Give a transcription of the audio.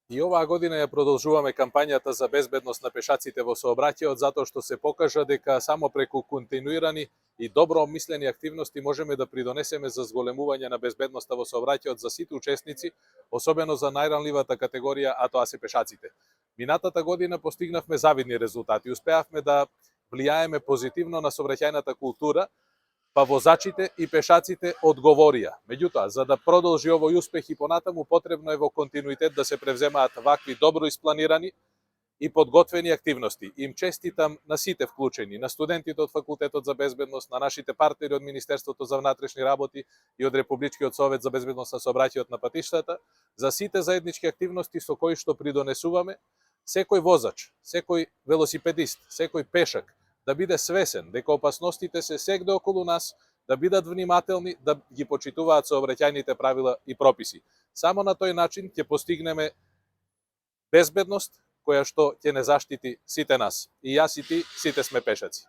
И оваа година ја продолжуваме кампањата за безбедност на пешаците во сообраќајот, затоа што се покажа дека само преку континуирани и добро обмислени активности можеме да придонесеме за зголемување на безбедноста во сообраќајот за сите учесници, особено за најранливата категорија, а тоа се пешаците. Минатата година постигнавме завидни резултати. Успеавме да влијаеме позитивно на сообраќајната култура, па возачите и пешаците одговорија. Меѓутоа, за да продолжи овој успех и понатаму, потребно е во континуитет да се превземаат вакви добро испланирани и подготвени активности. Им честитам на сите вклучени, на студентите од Факултетот за безбедност, на нашите партнери од Министерството за внатрешни работи и од Републичкиот совет за безбедност на сообраќајот на патиштата, за сите заеднички активности со кои што придонесуваме секој возач, секој велосипедист, секој пешак да биде свесен дека опасностите се сегде околу нас, да бидат внимателни, да ги почитуваат сообраќајните правила и прописи. Само на тој начин ќе постигнеме безбедност која што ќе не заштити сите нас. И јас и ти, сите сме пешаци.